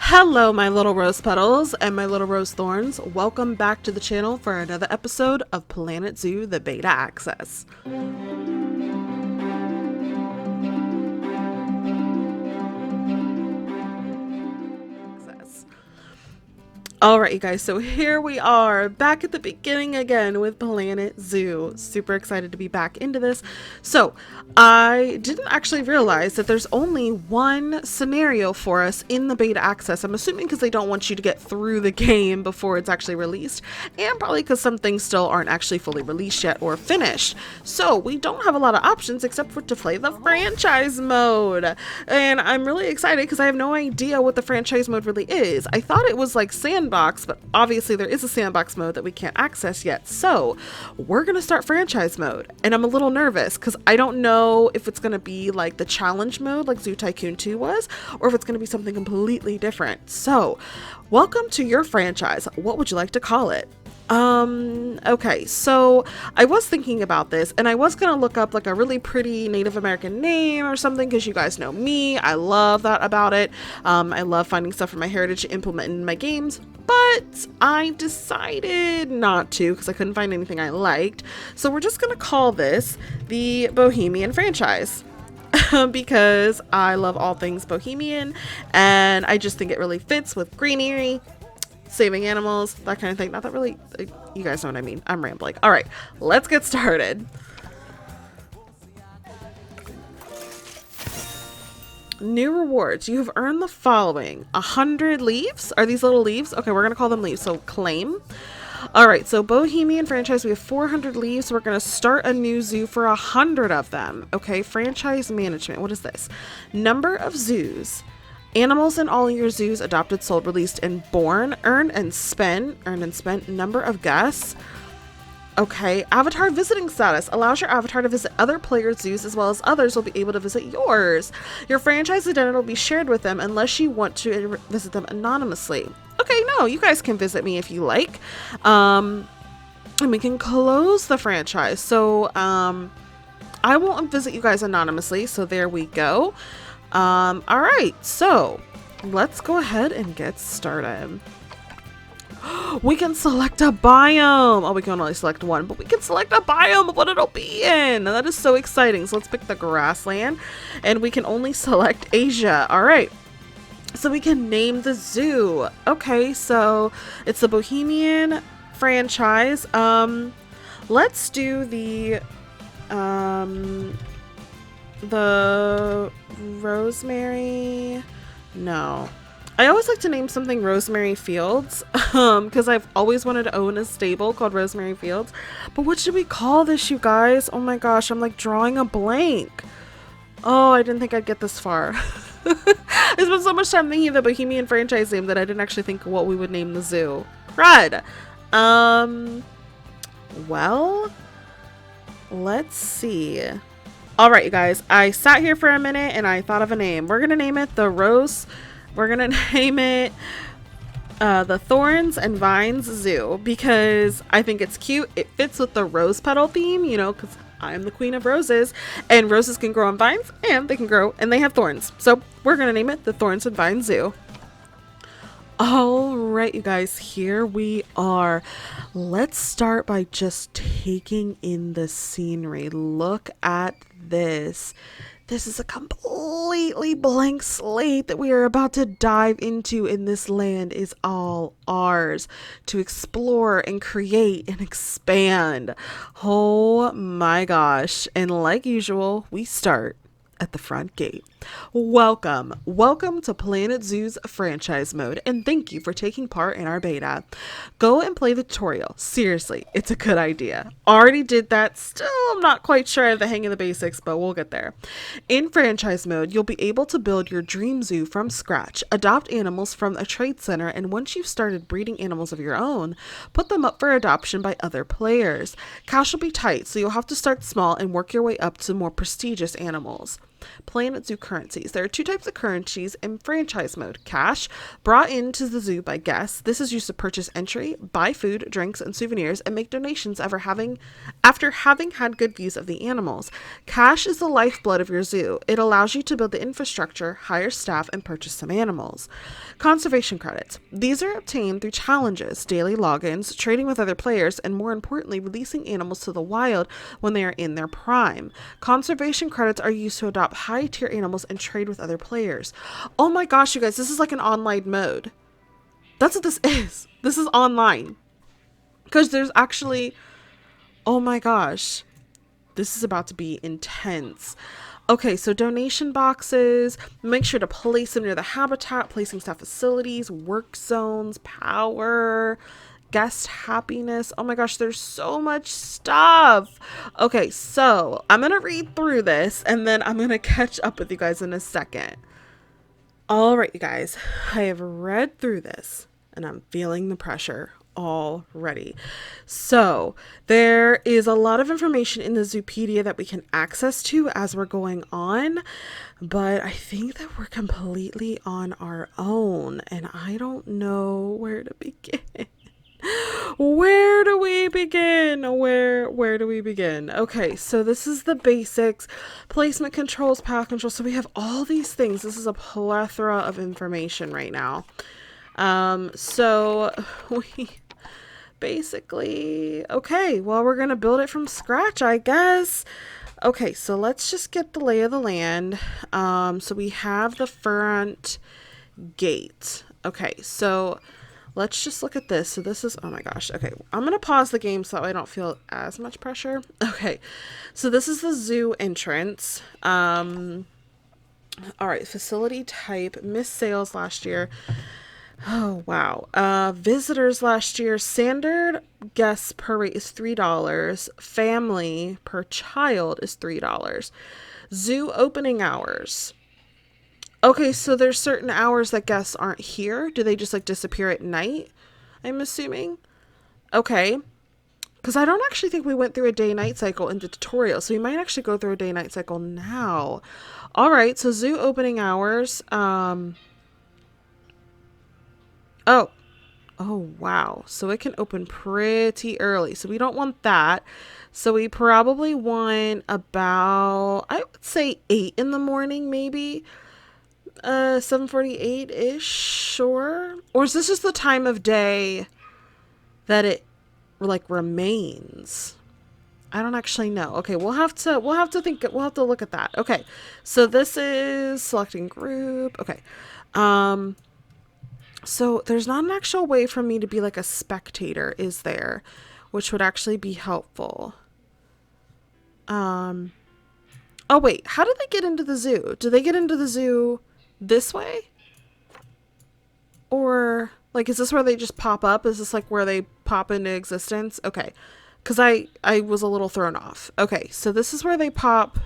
Hello, my little rose petals and my little rose thorns. Welcome back to the channel for another episode of Planet Zoo, the beta access. Alright, you guys, so here we are back at the beginning again with Planet Zoo. Super excited to be back into this. So, I didn't actually realize that there's only one scenario for us in the beta access. I'm assuming because they don't want you to get through the game before it's actually released, and probably because some things still aren't actually fully released yet or finished. So, we don't have a lot of options except for to play the franchise mode. And I'm really excited because I have no idea what the franchise mode really is. I thought it was like sandbox, but obviously there is a sandbox mode that we can't access yet. So we're gonna start franchise mode, and I'm a little nervous because I don't know if it's gonna be like the challenge mode like Zoo Tycoon 2 was, or if it's gonna be something completely different. So welcome to your franchise. What would you like to call it? Okay, so I was thinking about this, and I was gonna look up like a really pretty Native American name or something, because you guys know me, I love that about it. I love finding stuff from my heritage to implement in my games, but I decided not to because I couldn't find anything I liked. So we're just gonna call this the Bohemian franchise. Because I love all things Bohemian, and I just think it really fits with greenery, saving animals, that kind of thing. Not that really, you guys know what I mean. I'm rambling. All right, let's get started. New rewards. You have earned the following: 100 leaves. Are these little leaves? Okay, we're gonna call them leaves. So claim. All right, so Bohemian franchise, we have 400 leaves. So we're gonna start a new zoo for 100 of them. Okay, franchise management. What is this? Number of zoos. Animals in all your zoos: adopted, sold, released, and born. Earned and spent. Number of guests. Okay, avatar visiting status allows your avatar to visit other players' zoos, as well as others will be able to visit yours. Your franchise identity will be shared with them unless you want to visit them anonymously. Okay, no, you guys can visit me if you like. And we can close the franchise. So I won't visit you guys anonymously, so there we go. All right, so let's go ahead and get started. We can select a biome. Oh, we can only select one, but we can select a biome of what it'll be in. That is so exciting. So let's pick the grassland, and we can only select Asia. All right, so we can name the zoo. Okay, so it's the Bohemian franchise. Let's do the Rosemary. No, I always like to name something Rosemary Fields, because I've always wanted to own a stable called Rosemary Fields. But what should we call this, you guys? Oh my gosh, I'm like drawing a blank. Oh, I didn't think I'd get this far. I spent so much time thinking of the Bohemian franchise name that I didn't actually think of what we would name the zoo. Crud. Well, let's see. All right, you guys, I sat here for a minute and I thought of a name. We're gonna name it the Thorns and Vines Zoo, because I think it's cute. It fits with the rose petal theme, you know, because I'm the queen of roses, and roses can grow on vines, and they can grow and they have thorns. So we're gonna name it the Thorns and Vines Zoo. All right, you guys, here we are. Let's start by just taking in the scenery. Look at this. This is a completely blank slate that we are about to dive into, and this land is all ours to explore and create and expand. Oh my gosh. And like usual, we start at the front gate. Welcome to Planet Zoo's franchise mode, and thank you for taking part in our beta. Go and play the tutorial. Seriously, it's a good idea. Already did that. Still, I'm not quite sure I have the hang of the basics, but we'll get there. In franchise mode, you'll be able to build your dream zoo from scratch, adopt animals from a trade center, and once you've started breeding animals of your own, put them up for adoption by other players. Cash will be tight, so you'll have to start small and work your way up to more prestigious animals. Planet Zoo currencies. There are two types of currencies in franchise mode. Cash, brought into the zoo by guests. This is used to purchase entry, buy food, drinks, and souvenirs, and make donations after having had good views of the animals. Cash is the lifeblood of your zoo. It allows you to build the infrastructure, hire staff, and purchase some animals. Conservation credits. These are obtained through challenges, daily logins, trading with other players, and more importantly, releasing animals to the wild when they are in their prime. Conservation credits are used to adopt high-tier animals and trade with other players. Oh my gosh, you guys, this is like an online mode. That's what this is. This is online. Because there's actually... Oh my gosh. This is about to be intense. Okay, so donation boxes. Make sure to place them near the habitat, placing staff facilities, work zones, power, guest happiness. Oh my gosh, there's so much stuff. Okay, so I'm going to read through this and then I'm going to catch up with you guys in a second. All right, you guys, I have read through this and I'm feeling the pressure already. So there is a lot of information in the Zoopedia that we can access to as we're going on, but I think that we're completely on our own and I don't know where to begin. Where do we begin? Where do we begin? Okay, so this is the basics. Placement controls, path controls. So we have all these things. This is a plethora of information right now. So we basically, okay, well, we're going to build it from scratch, I guess. Okay, so let's just get the lay of the land. So we have the front gate. Okay, so let's just look at this. So this is, oh my gosh. Okay, I'm going to pause the game so that I don't feel as much pressure. Okay, so this is the zoo entrance. All right, facility type, missed sales last year. Oh, wow. Visitors last year, standard guest per rate is $3. Family per child is $3. Zoo opening hours. Okay, so there's certain hours that guests aren't here. Do they just like disappear at night? I'm assuming. Okay. Because I don't actually think we went through a day-night cycle in the tutorial. So we might actually go through a day-night cycle now. All right, so zoo opening hours. Oh, wow. So it can open pretty early. So we don't want that. So we probably want about, I would say 8 in the morning, maybe. 7:48-ish, sure. Or is this just the time of day that it like remains? I don't actually know. Okay, we'll have to look at that. Okay. So this is selecting group. Okay. So there's not an actual way for me to be like a spectator, is there? Which would actually be helpful. Oh wait, how do they get into the zoo? Do they get into the zoo this way? Or like, is this where they just pop up? Is this like where they pop into existence? Okay. Cause I was a little thrown off. Okay. So this is where they pop,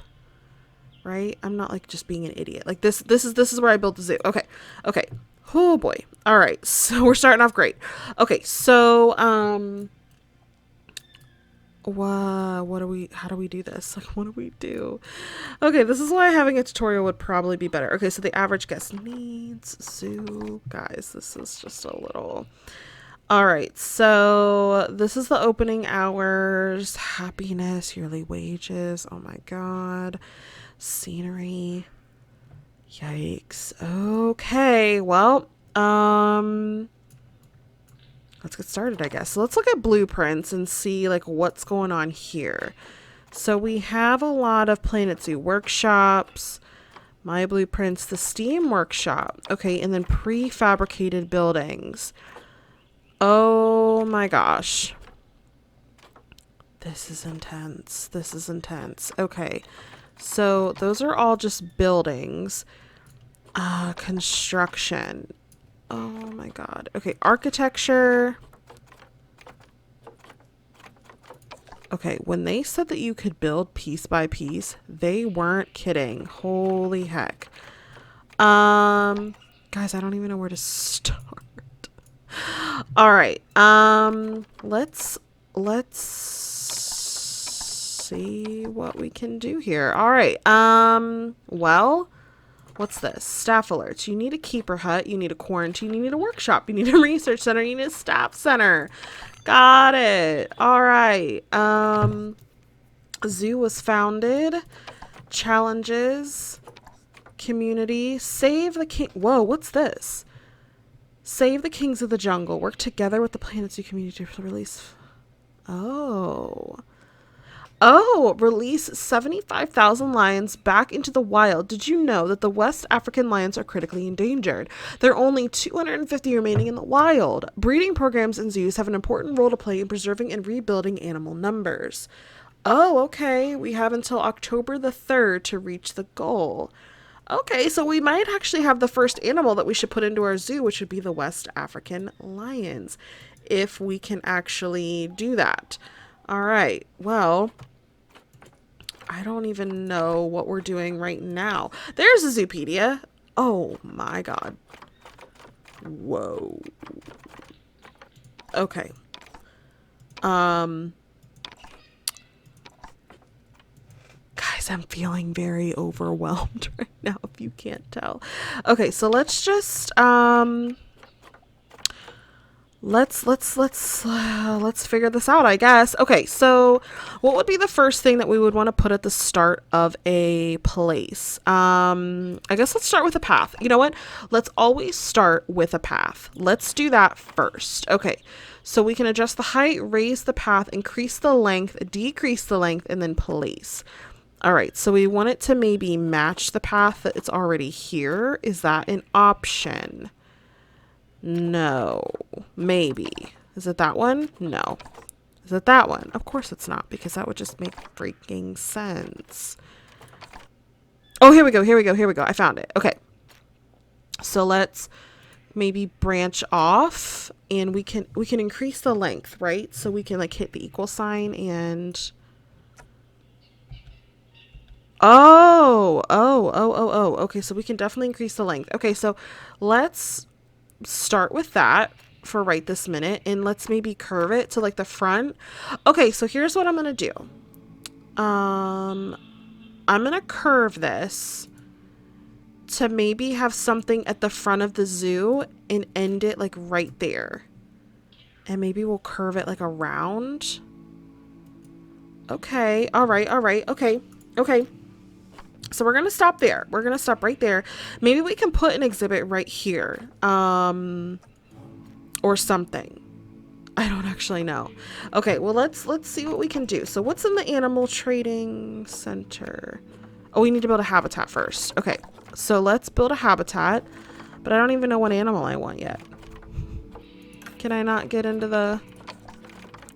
right? I'm not like just being an idiot. Like this is where I built the zoo. Okay. Okay. Oh boy. All right. So we're starting off great. Okay. So, how do we do this? Like, what do we do? Okay. This is why having a tutorial would probably be better. Okay. So the average guest needs zoo. Guys, this is just a little, all right. So this is the opening hours, happiness, yearly wages. Oh my God. Scenery. Yikes. Okay, well, let's get started, I guess. So let's look at blueprints and see like what's going on here. So we have a lot of Planet Zoo workshops, my blueprints, the Steam workshop. Okay, and then prefabricated buildings. Oh my gosh. This is intense. This is intense. Okay. So those are all just buildings. Construction. Oh my God. Okay, architecture. Okay, when they said that you could build piece by piece, they weren't kidding. Holy heck. Guys, I don't even know where to start. All right. Let's see what we can do here. All right. Well, what's this? Staff alerts. You need a keeper hut. You need a quarantine. You need a workshop. You need a research center. You need a staff center. Got it. All right. Zoo was founded. Challenges. Community. Save the king. Whoa, what's this? Save the kings of the jungle. Work together with the Planet Zoo community for the release. Oh. Oh, release 75,000 lions back into the wild. Did you know that the West African lions are critically endangered? There are only 250 remaining in the wild. Breeding programs in zoos have an important role to play in preserving and rebuilding animal numbers. Oh, okay. We have until October the 3rd to reach the goal. Okay, so we might actually have the first animal that we should put into our zoo, which would be the West African lions, if we can actually do that. All right, well, I don't even know what we're doing right now. There's a Zoopedia. Oh my God. Whoa. Okay. Guys, I'm feeling very overwhelmed right now, if you can't tell. Okay, so let's just let's figure this out, I guess. Okay, so what would be the first thing that we would want to put at the start of a place? I guess let's start with a path. You know what? Let's always start with a path. Let's do that first. Okay, so we can adjust the height, raise the path, increase the length, decrease the length, and then place. All right, so we want it to maybe match the path that it's already here. Is that an option? No. Maybe. Is it that one? No. Is it that one? Of course it's not, because that would just make freaking sense. Oh, here we go. Here we go. Here we go. I found it. Okay. So let's maybe branch off, and we can increase the length, right? So we can like hit the equal sign and oh. Okay, so we can definitely increase the length. Okay, so let's start with that for right this minute, and let's maybe curve it to like the front. Okay, so here's what I'm gonna do. I'm gonna curve this to maybe have something at the front of the zoo and end it like right there, and maybe we'll curve it like around. Okay, all right, okay. So we're gonna stop there. We're gonna stop right there. Maybe we can put an exhibit right here, or something. I don't actually know. Okay, well let's see what we can do. So what's in the animal trading center? Oh, we need to build a habitat first. Okay, so let's build a habitat, but I don't even know what animal I want yet. Can I not get into the?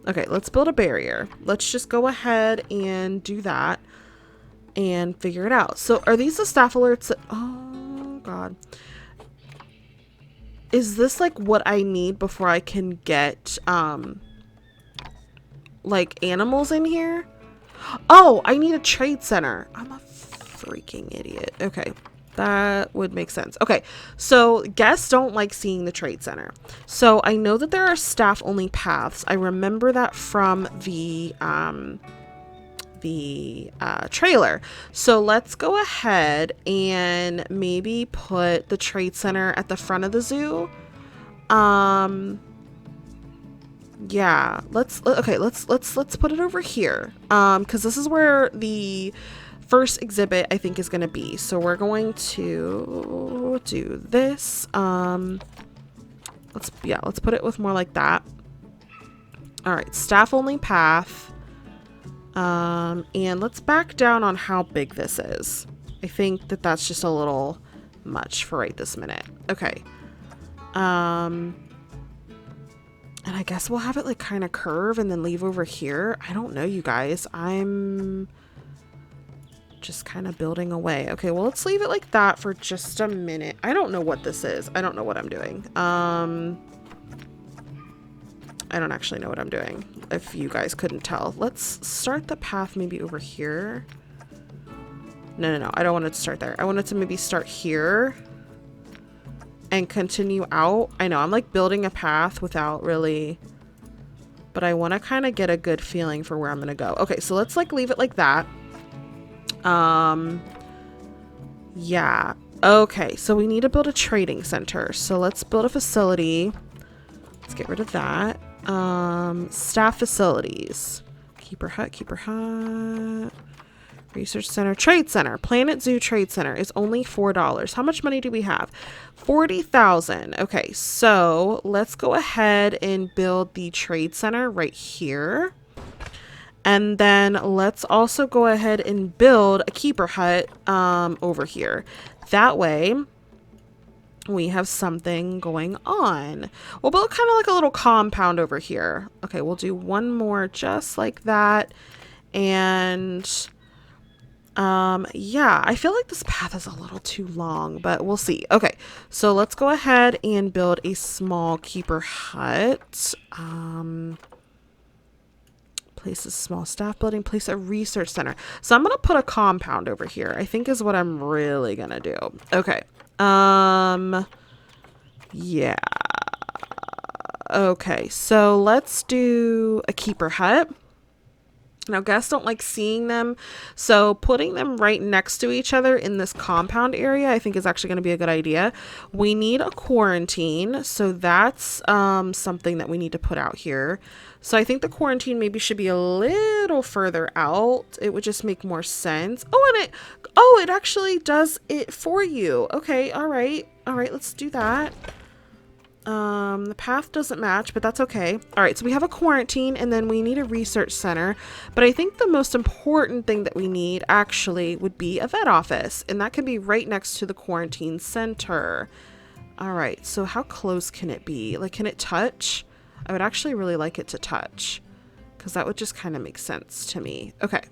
Okay, let's build a barrier. Let's just go ahead and do that and figure it out. So are these the staff alerts? Oh God. Is this like what I need before I can get like animals in here? Oh, I need a trade center. I'm a freaking idiot. Okay, that would make sense. Okay, so guests don't like seeing the trade center. So I know that there are staff only paths. I remember that from the trailer. So let's go ahead and maybe put the trade center at the front of the zoo. Yeah, let's put it over here, because this is where the first exhibit I think is going to be. So we're going to do this. Let's put it with more like that. All right, staff only path. And let's back down on how big this is. I think that that's just a little much for right this minute. Okay. And I guess we'll have it like kind of curve and then leave over here. I don't know, you guys. I'm just kind of building away. Okay, well, let's leave it like that for just a minute. I don't know what this is. I don't know what I'm doing. I don't actually know what I'm doing, if you guys couldn't tell. Let's start the path maybe over here. No. I don't want it to start there. I want it to maybe start here and continue out. I know, I'm like building a path without really but I want to kind of get a good feeling for where I'm going to go. Okay, so let's like leave it like that. Yeah. Okay, so we need to build a trading center. So let's build a facility. Let's get rid of that. Staff facilities. Keeper hut. Research center, trade center, Planet Zoo Trade Center is only $4. How much money do we have? 40,000. Okay, so let's go ahead and build the trade center right here. And then let's also go ahead and build a keeper hut over here. That way we have something going on. We'll build kind of like a little compound over here. Okay, we'll do one more just like that. And yeah, I feel like this path is a little too long, but we'll see. Okay, so let's go ahead and build a small keeper hut. Place a small staff building, place a research center. So I'm gonna put a compound over here, I think is what I'm really gonna do. Okay. Yeah. Okay, so let's do a keeper hut. Now, guests don't like seeing them, so putting them right next to each other in this compound area, I think is actually going to be a good idea. We need a quarantine, so that's something that we need to put out here. So I think the quarantine maybe should be a little further out. It would just make more sense. Oh, and it actually does it for you. Okay, all right, let's do that. The path doesn't match, but that's okay. All right, so we have a quarantine and then we need a research center, but I think the most important thing that we need actually would be a vet office, and that can be right next to the quarantine center. All right, so how close can it be? Like, can it touch? I would actually really like it to touch because that would just kind of make sense to me. Okay.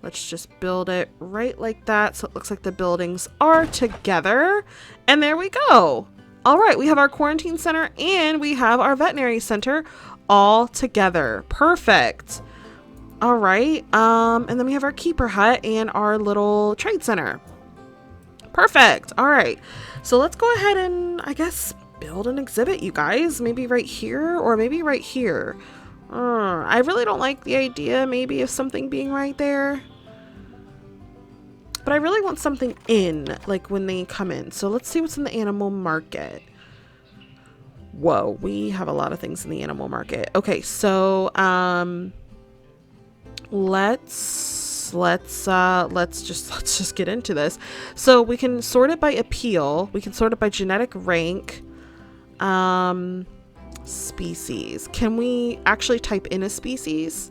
Let's just build it right like that. So it looks like the buildings are together, and there we go. All right, we have our quarantine center and we have our veterinary center all together. Perfect. All right, and then we have our keeper hut and our little trade center. Perfect. All right, so let's go ahead and, I guess, build an exhibit, you guys. Maybe right here or maybe right here. I really don't like the idea maybe of something being right there. But I really want something in, like when they come in. So let's see what's in the animal market. Whoa, we have a lot of things in the animal market. Okay, so let's just get into this. So we can sort it by appeal. We can sort it by genetic rank. Species. Can we actually type in a species?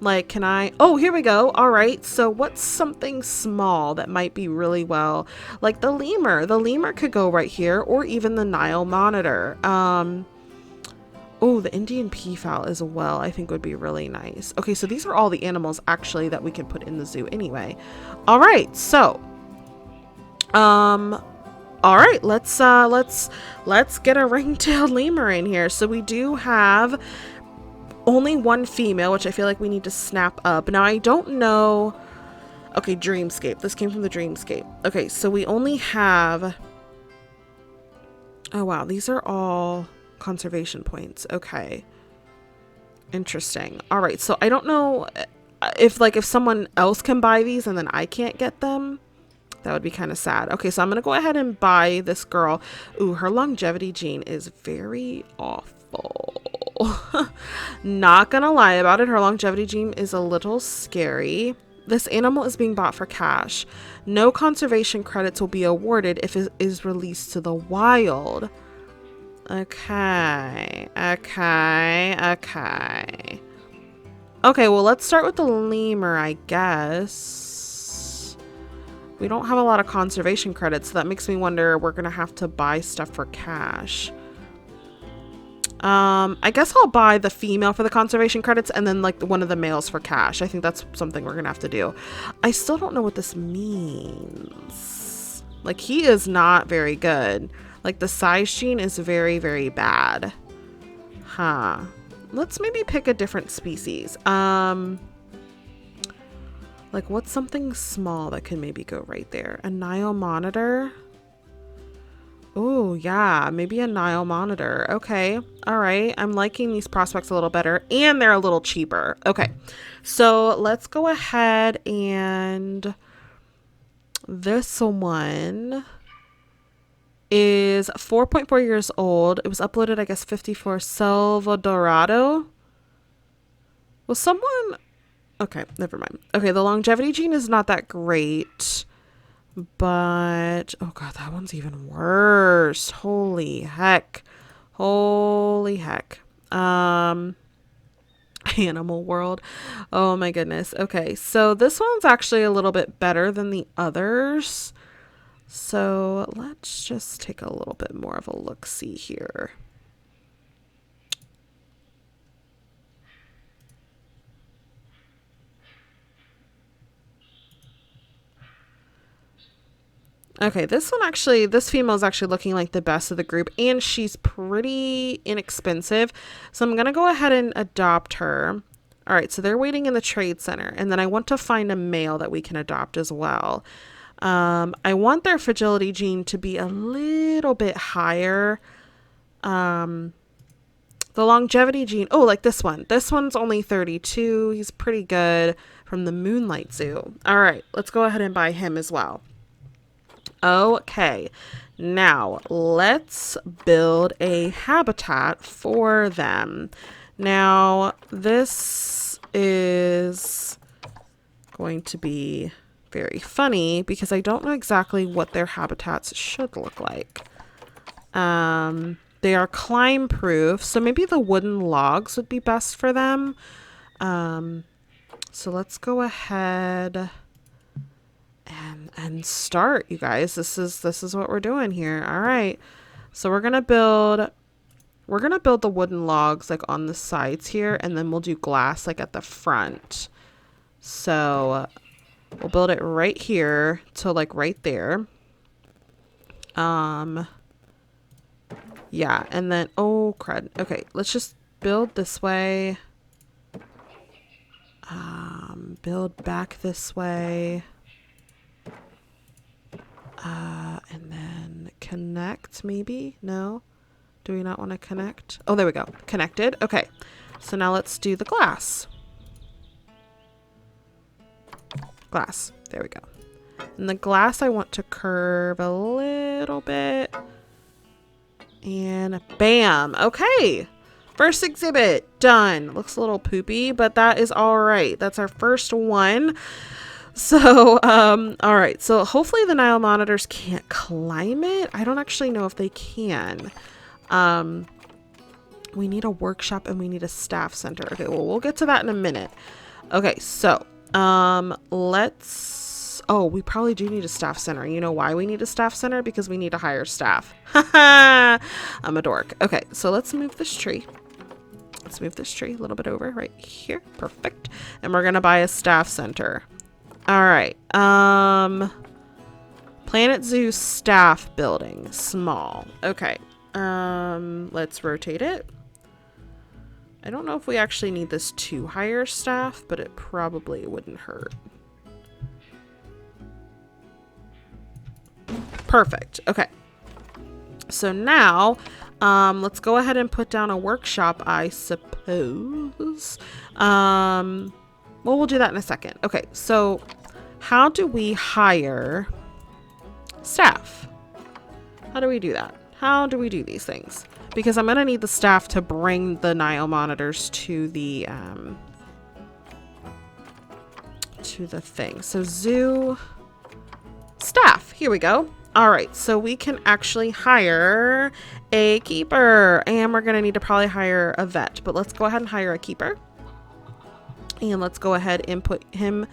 Like, can I? Oh, here we go. All right. So what's something small that might be really well? Like the lemur. The lemur could go right here, or even the Nile monitor. Oh, the Indian peafowl as well, I think would be really nice. Okay, so these are all the animals actually that we can put in the zoo anyway. All right. So, all right, let's get a ring-tailed lemur in here. So we do have only one female, which I feel like we need to snap up. Now, I don't know. Okay, Dreamscape. This came from the Dreamscape. Okay, so we only have... Oh, wow. These are all conservation points. Okay. Interesting. All right, so I don't know if someone else can buy these and then I can't get them. That would be kind of sad. Okay, so I'm going to go ahead and buy this girl. Ooh, her longevity gene is very awful. Not gonna lie about it, her longevity gene is a little scary. This animal is being bought for cash. No conservation credits will be awarded if it is released to the wild. Okay, well, let's start with the lemur, I guess. We don't have a lot of conservation credits, so that makes me wonder we're gonna have to buy stuff for cash. I guess I'll buy the female for the conservation credits and then like one of the males for cash. I think that's something we're gonna have to do. I still don't know what this means. Like, he is not very good. Like, the size gene is very, very bad. Huh. Let's maybe pick a different species. Like, what's something small that can maybe go right there? A Nile monitor? Oh, yeah, maybe a Nile monitor. Okay. All right. I'm liking these prospects a little better, and they're a little cheaper. Okay. So let's go ahead and this one is 4.4 years old. It was uploaded, I guess, 54 Salvadorado. Was someone... Okay, never mind. Okay, the longevity gene is not that great. But, oh god, that one's even worse. Holy heck. Holy heck. Animal World. Oh my goodness. Okay, so this one's actually a little bit better than the others. So let's just take a little bit more of a look-see here. Okay, this female is actually looking like the best of the group, and she's pretty inexpensive. So I'm going to go ahead and adopt her. All right, so they're waiting in the trade center, and then I want to find a male that we can adopt as well. I want their fragility gene to be a little bit higher. The longevity gene, oh, like this one. This one's only 32. He's pretty good, from the Moonlight Zoo. All right, let's go ahead and buy him as well. Okay, now let's build a habitat for them. Now, this is going to be very funny because I don't know exactly what their habitats should look like. They are climb proof, so maybe the wooden logs would be best for them. So let's go ahead and start, you guys. This is what we're doing here. All right, so we're gonna build the wooden logs like on the sides here, and then we'll do glass like at the front. So we'll build it right here to like right there. Yeah, and then oh crud. Okay, let's just build this way. Build back this way. And then connect, maybe? No? Do we not want to connect? Oh, there we go. Connected. Okay. So now let's do the glass. Glass. There we go. And the glass I want to curve a little bit. And bam. Okay. First exhibit. Done. Looks a little poopy, but that is all right. That's our first one. So, all right. So hopefully the Nile monitors can't climb it. I don't actually know if they can. We need a workshop and we need a staff center. Okay, well, we'll get to that in a minute. Okay, so, we probably do need a staff center. You know why we need a staff center? Because we need to hire staff. Haha, I'm a dork. Okay, so let's move this tree. Let's move this tree a little bit over right here. Perfect. And we're going to buy a staff center. All right. Planet Zoo staff building, small. Okay. Let's rotate it. I don't know if we actually need this to hire staff, but it probably wouldn't hurt. Perfect. Okay. So now, let's go ahead and put down a workshop, I suppose. Well, we'll do that in a second. Okay, so how do we hire staff? How do we do that? How do we do these things? Because I'm going to need the staff to bring the Nile monitors to the thing. So zoo staff. Here we go. All right, so we can actually hire a keeper, and we're going to need to probably hire a vet, but let's go ahead and hire a keeper. And let's go ahead and put him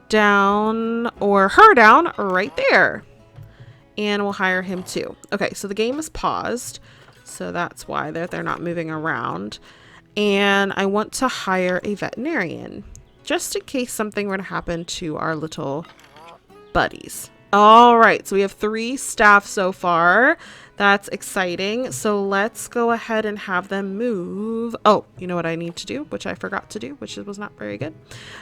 down, or her down, right there. And we'll hire him too. Okay, so the game is paused. So that's why they're not moving around. And I want to hire a veterinarian, just in case something were to happen to our little buddies. All right, so we have 3 staff so far. That's exciting. So let's go ahead and have them move. Oh, you know what I need to do, which I forgot to do, which was not very good.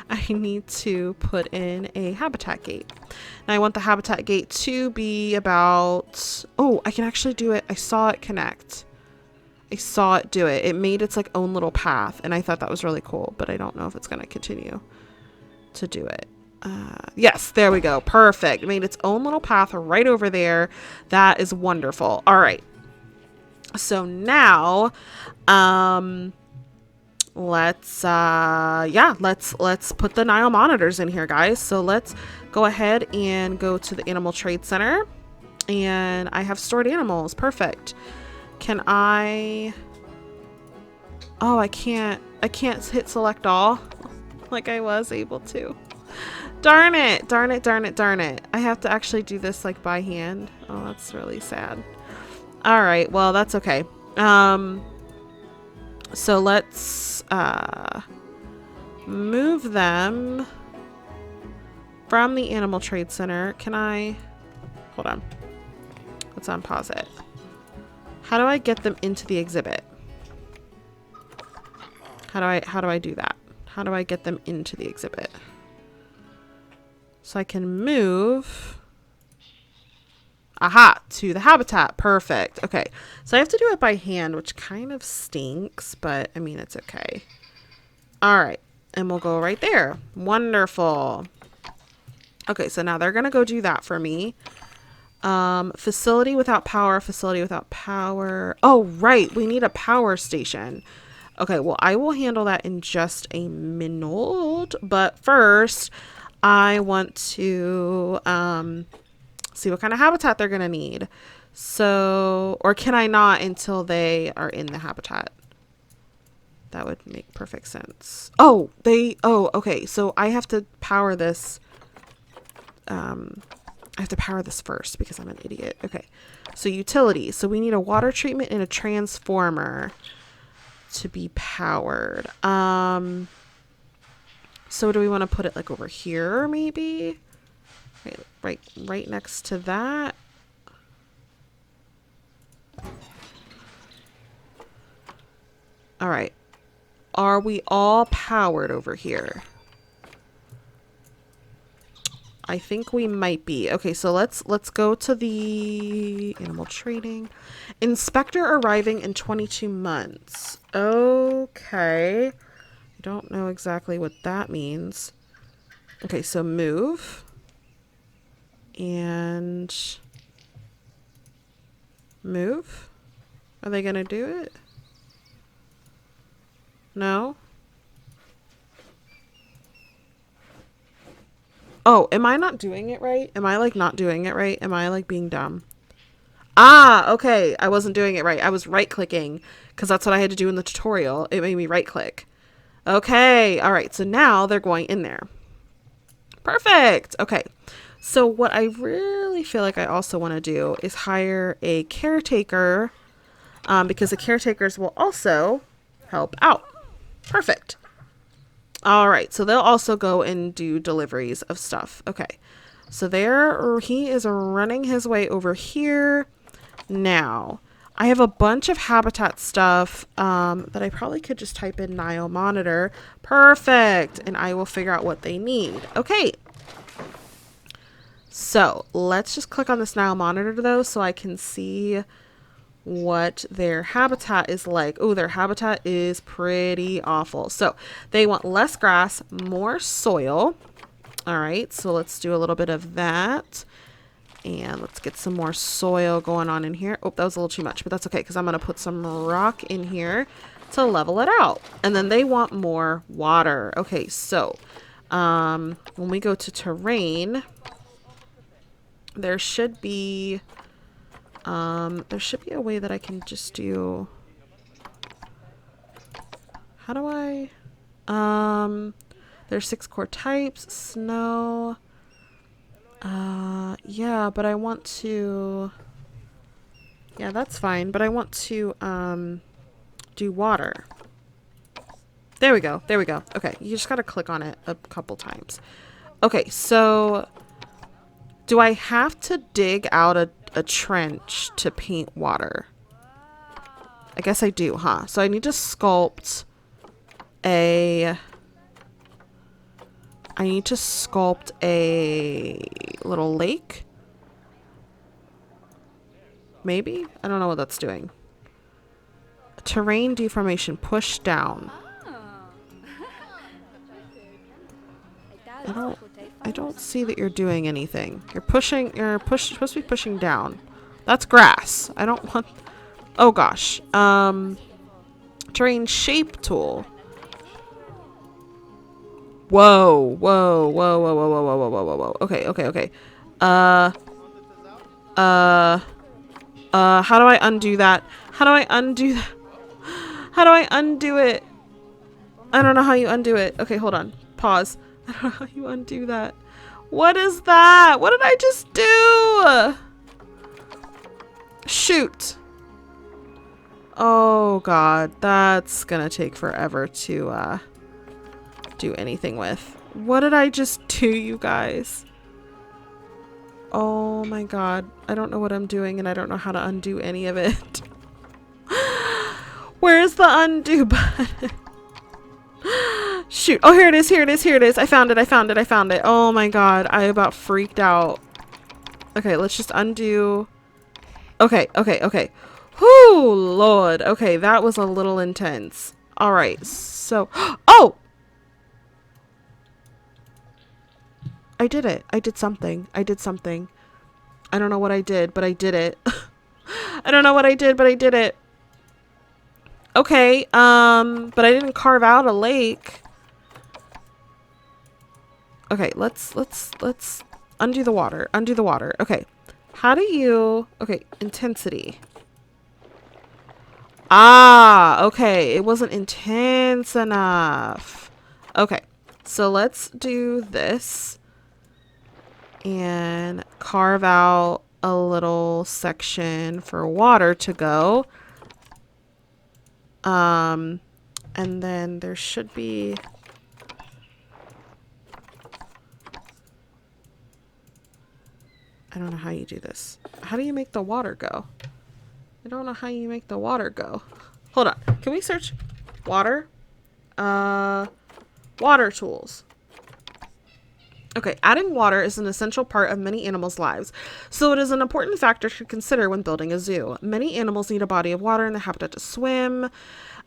I need to put in a habitat gate. Now I want the habitat gate to be about, oh, I can actually do it. I saw it connect. I saw it do it. It made its like own little path, and I thought that was really cool, but I don't know if it's going to continue to do it. Yes, there we go. Perfect. It made its own little path right over there. That is wonderful. All right. So now, let's put the Nile monitors in here, guys. So let's go ahead and go to the Animal Trade Center, and I have stored animals. Perfect. Can I, oh, I can't hit select all like I was able to. Darn it, darn it, darn it, darn it. I have to actually do this like by hand. Oh, that's really sad. All right, well, that's okay. So let's move them from the Animal Trade Center. Can I, hold on. Let's unpause it. How do I get them into the exhibit? How do I do that? How do I get them into the exhibit? So I can move, aha, to the habitat. Perfect. Okay. So I have to do it by hand, which kind of stinks, but I mean, it's okay. All right. And we'll go right there. Wonderful. Okay. So now they're going to go do that for me. Facility without power, facility without power. Oh, right. We need a power station. Okay. Well, I will handle that in just a minute, but first I want to see what kind of habitat they're going to need. So, or can I not until they are in the habitat? That would make perfect sense. Oh, okay. So I have to power this. I have to power this first because I'm an idiot. Okay. So utilities. So we need a water treatment and a transformer to be powered. So do we want to put it like over here, maybe? Right next to that. All right. Are we all powered over here? I think we might be. Okay, so let's go to the animal trading. Inspector arriving in 22 months. Okay. I don't know exactly what that means. Okay, so move. And move. Are they going to do it? No? Oh, am I not doing it right? Am I like not doing it right? Am I like being dumb? Ah, okay. I wasn't doing it right. I was right clicking because that's what I had to do in the tutorial. It made me right click. Okay. All right. So now they're going in there. Perfect. Okay. So what I really feel like I also want to do is hire a caretaker because the caretakers will also help out. Perfect. All right. So they'll also go and do deliveries of stuff. Okay. So he is running his way over here. Now, I have a bunch of habitat stuff that I probably could just type in Nile monitor. Perfect. And I will figure out what they need. Okay. So let's just click on this Nile monitor though so I can see what their habitat is like. Oh, their habitat is pretty awful. So they want less grass, more soil. All right. So let's do a little bit of that. And let's get some more soil going on in here. Oh, that was a little too much, but that's okay because I'm going to put some rock in here to level it out. And then they want more water. Okay, so when we go to terrain, there should be a way that I can just do. How do I? There's 6 core types. Snow. Yeah, but I want to, yeah, that's fine, but I want to, do water. There we go. There we go. Okay. You just got to click on it a couple times. Okay. So Do I have to dig out a trench to paint water? I guess I do, huh? So I need to sculpt a... I need to sculpt a little lake. Maybe? I don't know what that's doing. Terrain deformation. Push down. I don't see that you're doing anything. Supposed to be pushing down. That's grass. I don't want... Oh gosh. Terrain shape tool. Whoa, whoa, whoa, whoa, whoa, whoa, whoa, whoa, whoa, whoa, whoa. Okay, okay, okay. How do I undo that? How do I undo that? How do I undo it? I don't know how you undo it. Okay, hold on. Pause. I don't know how you undo that. What is that? What did I just do? Shoot. Oh god, that's gonna take forever to do anything with. What did I just do, you guys? Oh my god, I don't know what I'm doing and I don't know how to undo any of it. Where's the undo button? Shoot. Oh, here it is, here it is, here it is. I found it, I found it, I found it. Oh my god, I about freaked out. Okay, let's just undo. Okay, okay, okay. Whoo, Lord. Okay, that was a little intense. All right, so... Oh! I did it. I did something. I did something. I don't know what I did, but I did it. I don't know what I did, but I did it. Okay, but I didn't carve out a lake. Okay, let's undo the water. Undo the water. Okay. How do you... Okay, intensity. Ah, okay. It wasn't intense enough. Okay, so let's do this and carve out a little section for water to go. And then there should be... I don't know how you do this. How do you make the water go? I don't know how you make the water go. Hold on. Can we search water? Water tools. Okay, adding water is an essential part of many animals' lives, so it is an important factor to consider when building a zoo. Many animals need a body of water and a habitat to swim.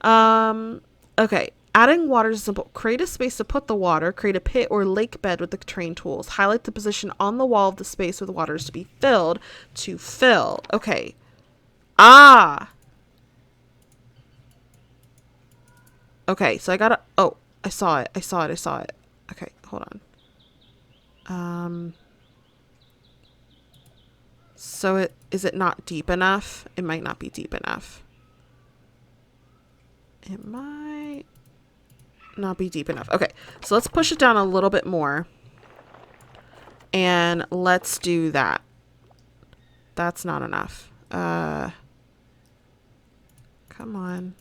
Okay, adding water is simple. Create a space to put the water. Create a pit or lake bed with the trained tools. Highlight the position on the wall of the space where the water is to be filled to fill. Okay. Ah! Okay, so I gotta... Oh, I saw it. I saw it. I saw it. Okay, hold on. So is it not deep enough? It might not be deep enough. It might not be deep enough. Okay, so let's push it down a little bit more. And let's do that. That's not enough. Come on.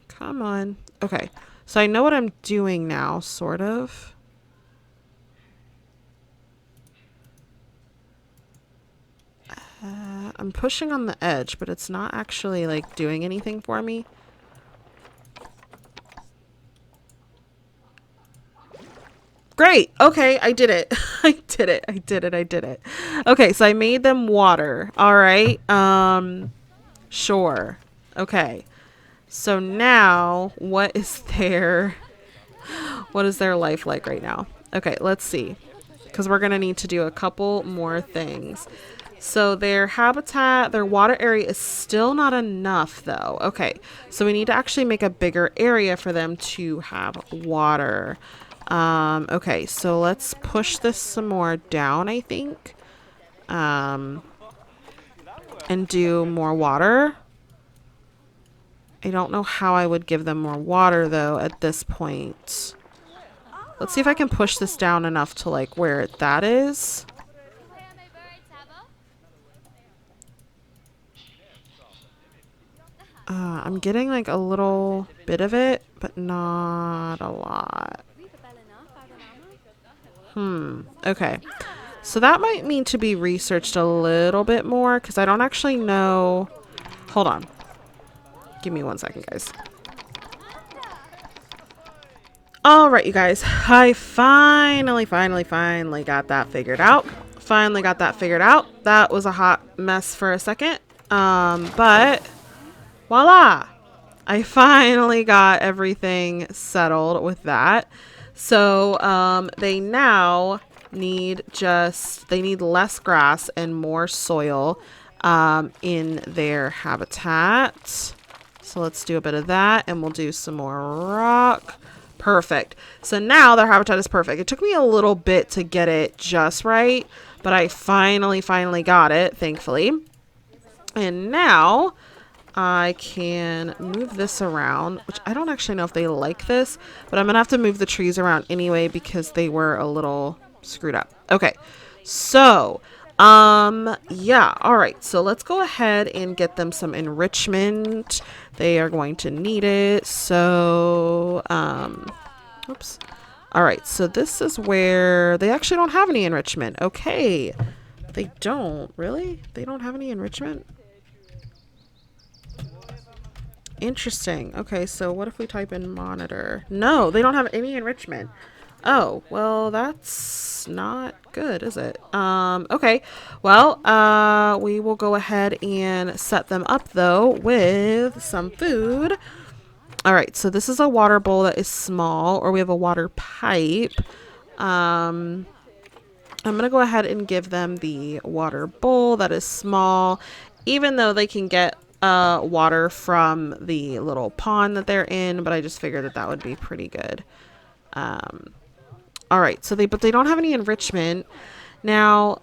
Come on. Okay, so I know what I'm doing now, sort of. I'm pushing on the edge, but it's not actually like doing anything for me. Great. Okay, I did it. I did it. I did it. I did it. Okay, so I made them water. All right. Sure. Okay. So now what is their life like right now? Okay, let's see. Because we're going to need to do a couple more things. So their habitat, their water area is still not enough though. Okay, so we need to actually make a bigger area for them to have water. Okay, so let's push this some more down, I think. And do more water. I don't know how I would give them more water though at this point. Let's see if I can push this down enough to like where that is. I'm getting like a little bit of it, but not a lot. Okay. So that might need to be researched a little bit more because I don't actually know. Hold on. Give me 1 second, guys. All right, you guys. I finally got that figured out. Finally got that figured out. That was a hot mess for a second. But voila. I finally got everything settled with that. So they now need they need less grass and more soil in their habitat. So let's do a bit of that, and we'll do some more rock. Perfect. So now their habitat is perfect. It took me a little bit to get it just right, but I finally got it, thankfully. And now I can move this around, which I don't actually know if they like this, but I'm gonna have to move the trees around anyway because they were a little screwed up. Okay, so yeah, all right, so let's go ahead and get them some enrichment. They are going to need it. So oops. All right, so this is where they actually don't have any enrichment. Okay, they don't really, they don't have any enrichment. Interesting. Okay, so what if we type in monitor? No, they don't have any enrichment. Oh, well, that's not good, is it? Okay. Well, we will go ahead and set them up though with some food. All right, so this is a water bowl that is small, or we have a water pipe. I'm going to go ahead and give them the water bowl that is small, even though they can get water from the little pond that they're in, but I just figured that that would be pretty good. All right, so but they don't have any enrichment. Now,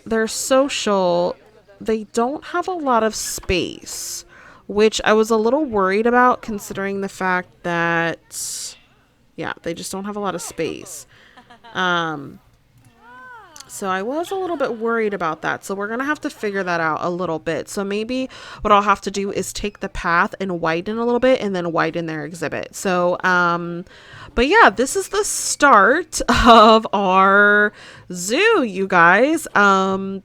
they're social. They don't have a lot of space, which I was a little worried about considering the fact that, yeah, they just don't have a lot of space. So I was a little bit worried about that. So we're going to have to figure that out a little bit. So maybe what I'll have to do is take the path and widen a little bit and then widen their exhibit. So, but yeah, this is the start of our zoo, you guys.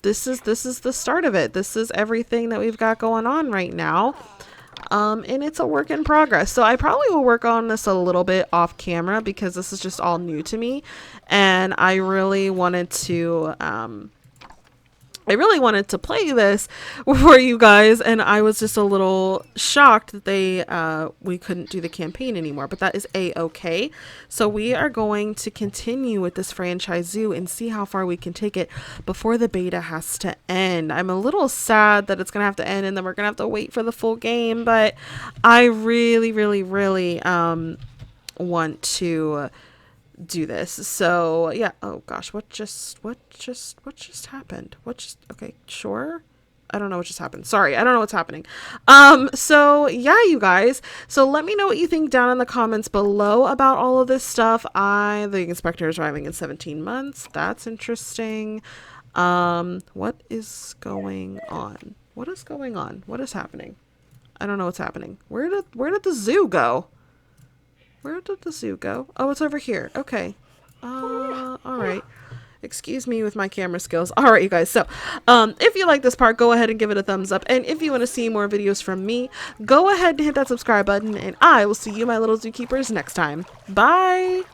This is the start of it. This is everything that we've got going on right now. And it's a work in progress. So I probably will work on this a little bit off camera because this is just all new to me. And I really wanted to, play this for you guys, and I was just a little shocked that we couldn't do the campaign anymore, but that is a-okay. So we are going to continue with this franchise zoo and see how far we can take it before the beta has to end. I'm a little sad that it's gonna have to end and then we're gonna have to wait for the full game, but I really want to do this. So yeah. Oh gosh, what just happened? Okay, sure. I don't know what just happened. Sorry, I don't know what's happening. So yeah, you guys. So let me know what you think down in the comments below about all of this stuff. The inspector is arriving in 17 months. That's interesting. What is going on? What is going on? What is happening? I don't know what's happening. Where did the zoo go? Where did the zoo go? Oh, it's over here. Okay. All right. Excuse me with my camera skills. All right, you guys. So, if you like this part, go ahead and give it a thumbs up. And if you want to see more videos from me, go ahead and hit that subscribe button. And I will see you, my little zookeepers, next time. Bye.